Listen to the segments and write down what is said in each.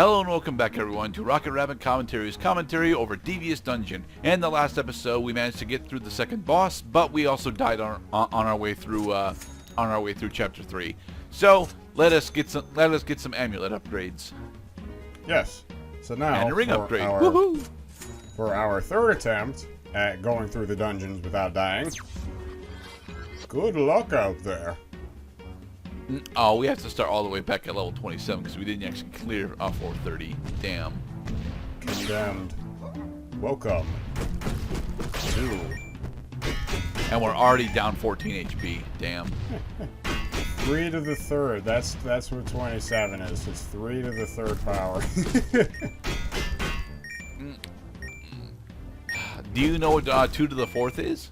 Hello and welcome back everyone to Rocket Rabbit Commentaries commentary over Devious Dungeon. In the last episode we managed to get through the second boss, but we also died on our way through chapter 3. So let us get some amulet upgrades. Yes. So now and a ring upgrade. For our third attempt at going through the dungeons without dying. Good luck out there. Oh, we have to start all the way back at level 27 because we didn't actually clear 430. Damn. Condemned. Welcome to. And we're already down 14 HP. Damn. 3 to the third. That's what 27 is. It's 3 to the third power. Do you know what 2 to the fourth is?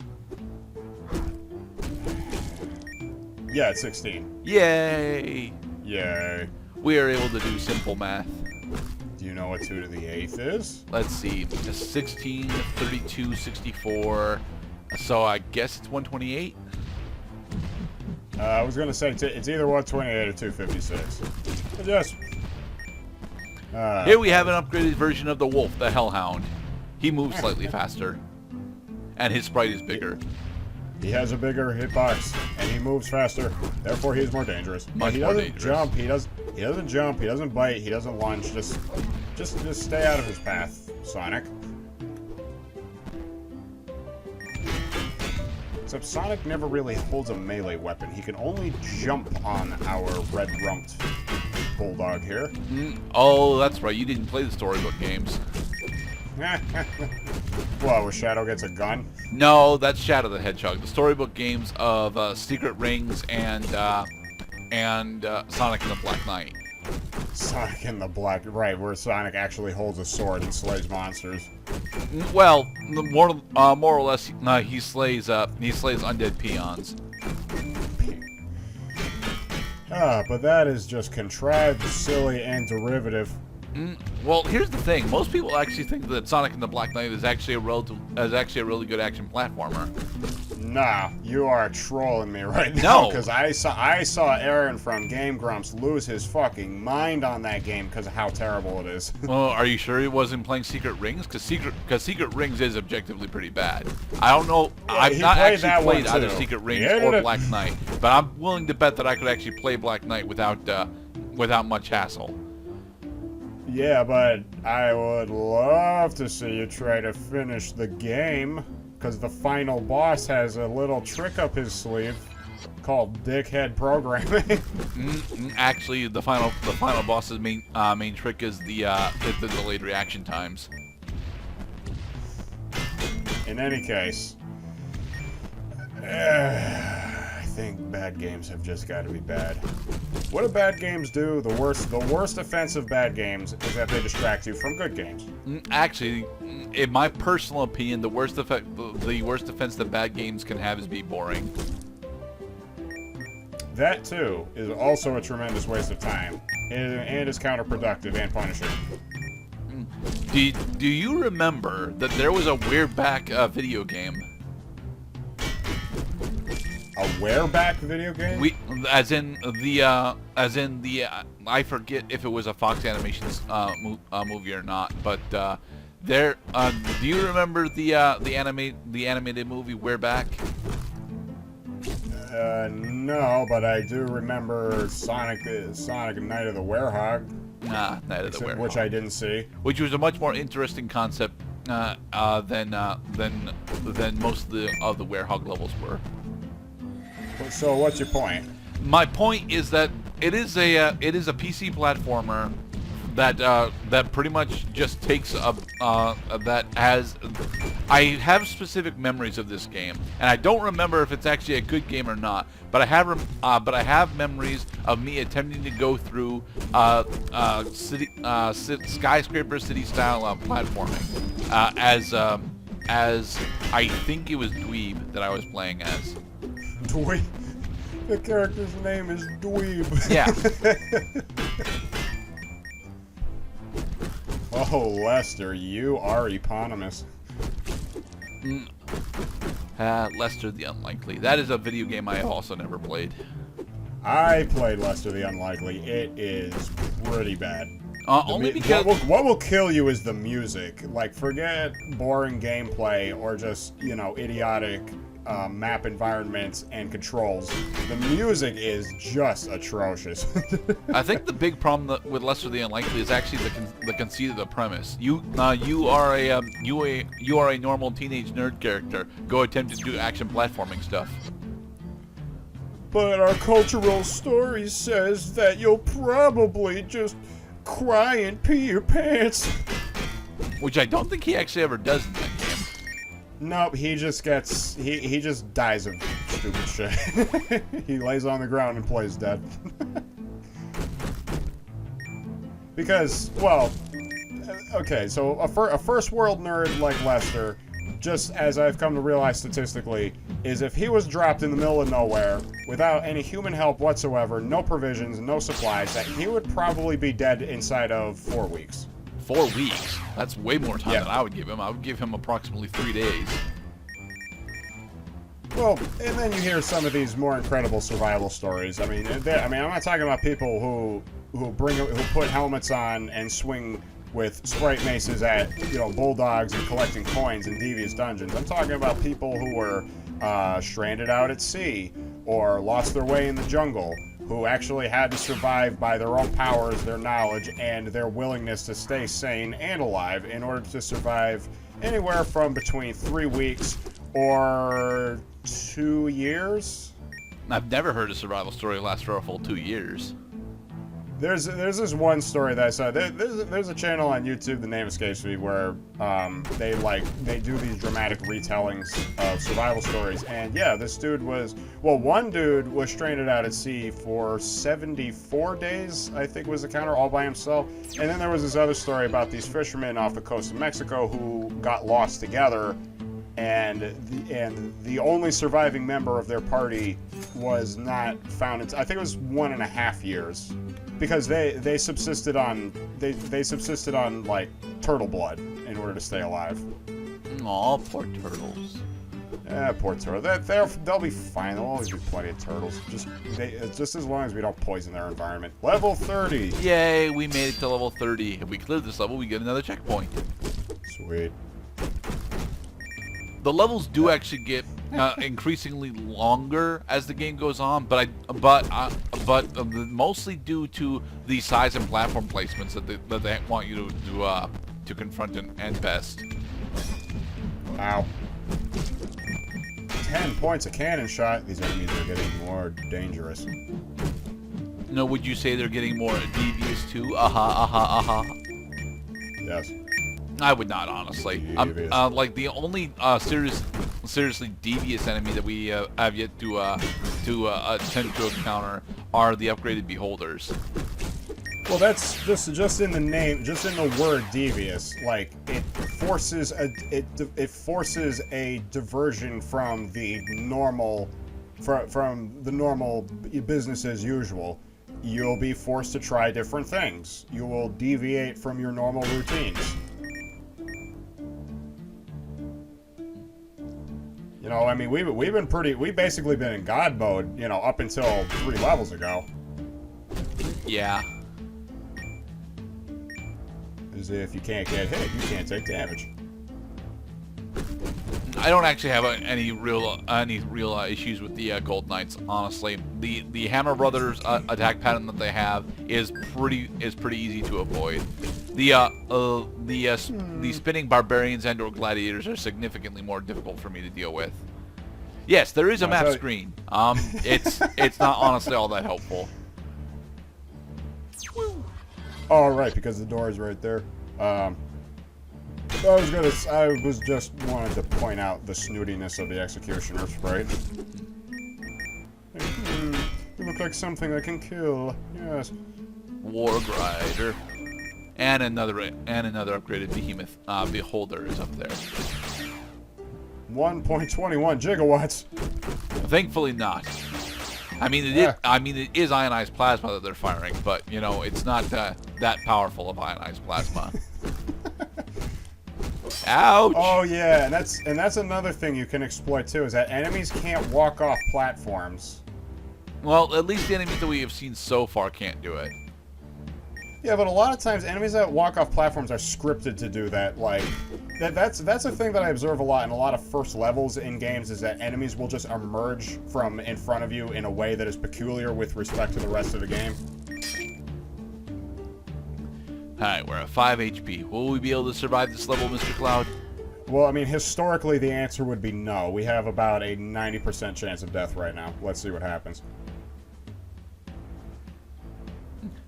Yeah, it's 16. Yay! Yay. We are able to do simple math. Do you know what 2 to the 8th is? Let's see. 16, 32, 64. So I guess it's 128? I was going to say it's either 128 or 256. But yes. Here we have an upgraded version of the wolf, the Hellhound. He moves slightly faster. And his sprite is bigger. He has a bigger hitbox, and he moves faster. Therefore, he's more dangerous. Much he more doesn't dangerous. jump. He doesn't jump. He doesn't bite. He doesn't lunge. Just stay out of his path, Sonic. Except Sonic never really holds a melee weapon. He can only jump on our red-rumped bulldog here. Oh, that's right. You didn't play the storybook games. What, where Shadow gets a gun? No, that's Shadow the Hedgehog. The storybook games of Secret Rings and Sonic and the Black Knight. Sonic and the Black... Right, where Sonic actually holds a sword and slays monsters. Well, more or less, he slays undead peons. But that is just contrived, silly, and derivative. Well, here's the thing. Most people actually think that Sonic and the Black Knight is actually a really good action platformer. Nah, you are trolling me right now. No, because I saw Aaron from Game Grumps lose his fucking mind on that game because of how terrible it is. Well, are you sure he wasn't playing Secret Rings? Because Secret Rings is objectively pretty bad. I don't know. Yeah, I've not actually played either too. Secret Rings or Black Knight, but I'm willing to bet that I could actually play Black Knight without much hassle. Yeah, but I would love to see you try to finish the game, because the final boss has a little trick up his sleeve called dickhead programming. Actually, the final boss's main trick is the delayed reaction times. In any case, I think bad games have just got to be bad. What do bad games do? The worst offense of bad games is that they distract you from good games. Actually, in my personal opinion, the worst offense that bad games can have is be boring. That too is also a tremendous waste of time, and is counterproductive and punishing. Do you remember that there was a Wereback video game? A Wereback video game? As in the I forget if it was a Fox Animations movie or not, but do you remember the animated movie Wereback? No, but I do remember Sonic Night of the Werehog. Nah, Night of the Werehog, which I didn't see. Which was a much more interesting concept than most of the Werehog levels were. So what's your point? My point is that it is a PC platformer that pretty much just takes that has. I have specific memories of this game, and I don't remember if it's actually a good game or not. But I have memories of me attempting to go through skyscraper city style platforming as I think it was Dweeb that I was playing as. Dweeb. The character's name is Dweeb. Yeah. Oh, Lester, you are eponymous. Lester the Unlikely. That is a video game I also never played. I played Lester the Unlikely. It is pretty bad. Only because what will kill you is the music. Like, forget boring gameplay or just, you know, idiotic map environments and controls. The music is just atrocious. I think the big problem with Lesser the Unlikely is actually the conceit of the premise. You are a normal teenage nerd character. Go attempt to do action platforming stuff. But our cultural story says that you'll probably just cry and pee your pants. Which I don't think he actually ever does in that game. Nope, he just gets... He just dies of stupid shit. He lays on the ground and plays dead. Because, well... Okay, so a first world nerd like Lester, just as I've come to realize statistically, is if he was dropped in the middle of nowhere, without any human help whatsoever, no provisions, no supplies, that he would probably be dead inside of 4 weeks. 4 weeks? That's way more time Yeah. than I would give him. I would give him approximately 3 days. Well, and then you hear some of these more incredible survival stories. I mean, I'm not talking about people who put helmets on and swing with sprite maces at, you know, bulldogs and collecting coins in Devious dungeons. I'm talking about people who were stranded out at sea or lost their way in the jungle, who actually had to survive by their own powers, their knowledge, and their willingness to stay sane and alive in order to survive anywhere from between 3 weeks or 2 years. I've never heard a survival story last for a full 2 years. There's this one story that I saw. There's a channel on YouTube, the name escapes me, where they do these dramatic retellings of survival stories. And yeah, this dude was, well, one dude was stranded out at sea for 74 days, I think was the counter, all by himself. And then there was this other story about these fishermen off the coast of Mexico who got lost together, and the only surviving member of their party was not found. I think it was 1.5 years. Because they subsisted on like turtle blood in order to stay alive. Aw, poor turtles. Poor turtle. They'll be fine. There'll always be plenty of turtles. Just as long as we don't poison their environment. Level 30. Yay, we made it to level 30. If we clear this level, we get another checkpoint. Sweet. The levels do actually get increasingly longer as the game goes on, but mostly due to the size and platform placements that they want you to confront and best. Wow. 10 points a cannon shot. These enemies are getting more dangerous. No, would you say they're getting more devious too? Yes. I would not, honestly. Like the only seriously devious enemy that we have yet to attempt to encounter are the upgraded beholders. Well, that's just in the name, just in the word devious. Like it forces a diversion from the normal, from the normal business as usual. You'll be forced to try different things. You will deviate from your normal routines. You know, I mean, we've basically been in God mode, you know, up until 3 levels ago. Yeah. As if you can't get hit, you can't take damage. I don't actually have any real issues with the Gold Knights, honestly. The Hammer Brothers attack pattern that they have is pretty easy to avoid. The spinning barbarians and/or gladiators are significantly more difficult for me to deal with. Yes, there is a map screen. It's not honestly all that helpful. Oh, right, because the door is right there. I was just wanted to point out the snootiness of the executioner sprite. You look like something I can kill. Yes. War Grider. And another upgraded behemoth beholder is up there. 1.21 gigawatts. Thankfully not. I mean, it is ionized plasma that they're firing, but you know, it's not that powerful of ionized plasma. Ouch! Oh yeah, and that's another thing you can exploit too, is that enemies can't walk off platforms. Well, at least the enemies that we have seen so far can't do it. Yeah, but a lot of times enemies that walk off platforms are scripted to do that. Like, that's a thing that I observe a lot in a lot of first levels in games, is that enemies will just emerge from in front of you in a way that is peculiar with respect to the rest of the game. Alright, we're at 5 HP. Will we be able to survive this level, Mr. Cloud? Well, I mean, historically, the answer would be no. We have about a 90% chance of death right now. Let's see what happens.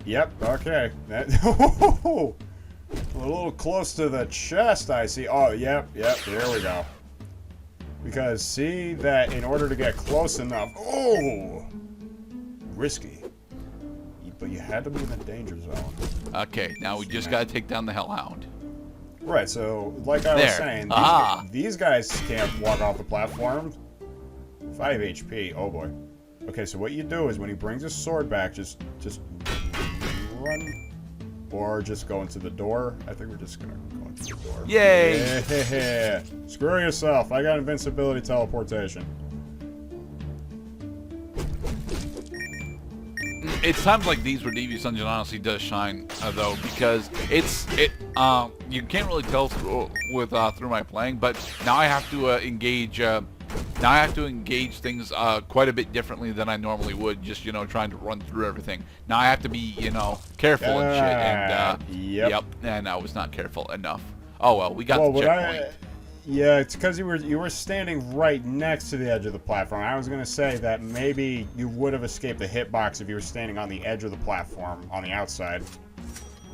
Yep, okay. A little close to the chest, I see. Oh, yep, there we go. Because see that in order to get close enough... Oh! Risky. But you had to be in the danger zone. Okay, now we just gotta take down the Hellhound. Right, so, like I was saying, these guys can't walk off the platform. 5 HP, oh boy. Okay, so what you do is when he brings his sword back, just run. Or just go into the door. I think we're just gonna go into the door. Yay! Yeah. Screw yourself, I got invincibility teleportation. It's times like these where Devious Dungeon honestly does shine, though, because you can't really tell through my playing, but now I have to engage things quite a bit differently than I normally would, just trying to run through everything. Now I have to be careful and shit, and yep, and I was not careful enough. Oh well, we got the checkpoint. Yeah, it's because you were standing right next to the edge of the platform. I was gonna say that maybe you would have escaped the hitbox if you were standing on the edge of the platform on the outside.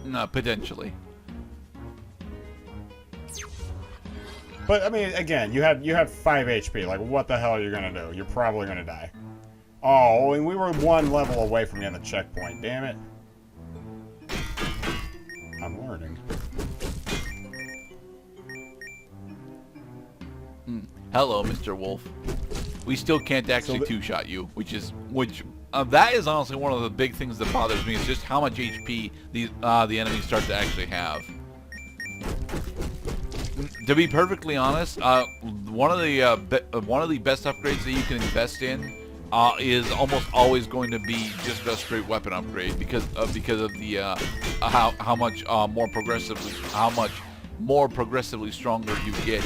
No, potentially. But I mean, again, you had 5 HP. Like, what the hell are you gonna do? You're probably gonna die. Oh, and we were one level away from getting the checkpoint. Damn it! I'm learning. Hello, Mr. Wolf. We still can't actually two-shot you, which that is honestly one of the big things that bothers me, is just how much HP the enemies start to actually have. To be perfectly honest, one of the best upgrades that you can invest in is almost always going to be just a straight weapon upgrade because of the how much more progressively stronger you get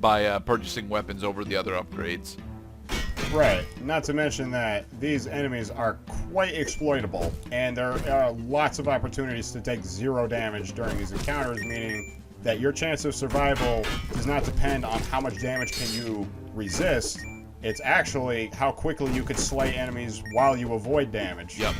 by purchasing weapons over the other upgrades. Right. Not to mention that these enemies are quite exploitable, and there are lots of opportunities to take 0 damage during these encounters, meaning that your chance of survival does not depend on how much damage can you resist. It's actually how quickly you could slay enemies while you avoid damage. Yep.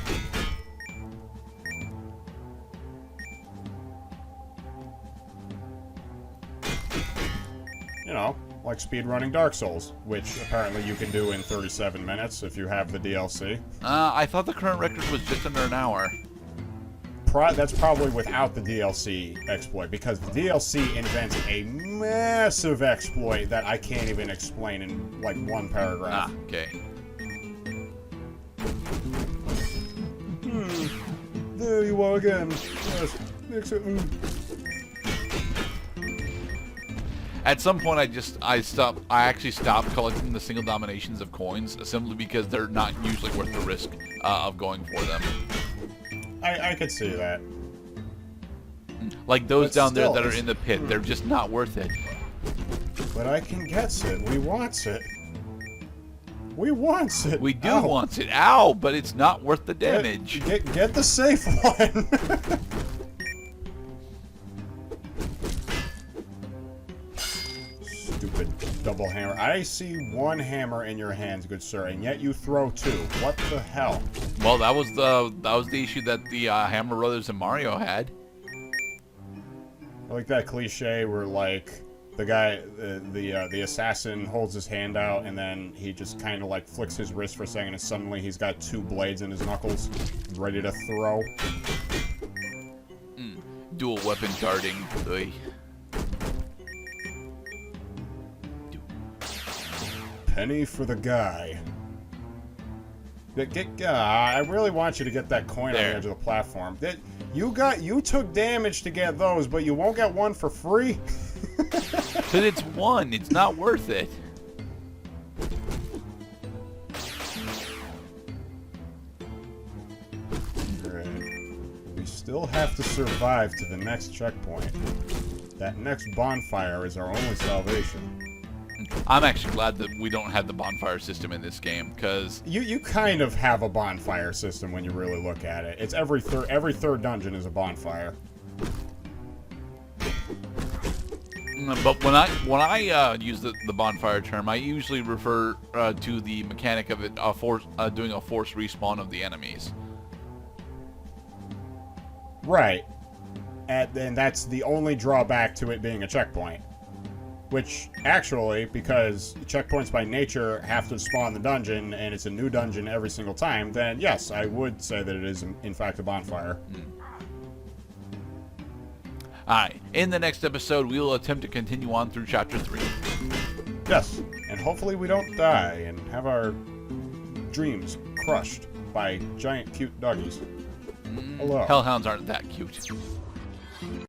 You know, like speedrunning Dark Souls, which apparently you can do in 37 minutes if you have the DLC. I thought the current record was just under an hour. That's probably without the DLC exploit, because the DLC invents a massive exploit that I can't even explain in, like, one paragraph. Ah, okay. There you are again. Yes. At some point, I actually stopped collecting the single dominations of coins, simply because they're not usually worth the risk of going for them. I could see that. Like those down there that are in the pit, they're just not worth it. But I can get it. We wants it. We wants it. We do want it. Ow! But it's not worth the damage. Get the safe one. Stupid double hammer. I see one hammer in your hands, good sir, and yet you throw 2. What the hell? Well, that was the issue that the Hammer Brothers and Mario had. I like that cliche where, like, the guy, the assassin holds his hand out, and then he just kind of, like, flicks his wrist for a second, and suddenly he's got 2 blades in his knuckles, ready to throw. Dual weapon darting. Oy. Penny for the guy. I really want you to get that coin on the edge of the platform. You took damage to get those, but you won't get one for free? Because it's 1. It's not worth it. Great. still have to survive to the next checkpoint. That next bonfire is our only salvation. I'm actually glad that we don't have the bonfire system in this game, because You kind of have a bonfire system when you really look at it. It's every third dungeon is a bonfire. but when I use the bonfire term, I usually refer to the mechanic of it doing a forced respawn of the enemies. Right. And that's the only drawback to it being a checkpoint. Which, actually, because checkpoints by nature have to spawn the dungeon, and it's a new dungeon every single time, then yes, I would say that it is, in fact, a bonfire. Alright, in the next episode, we will attempt to continue on through Chapter 3. Yes, and hopefully we don't die and have our dreams crushed by giant cute doggies. Hello. Hellhounds aren't that cute.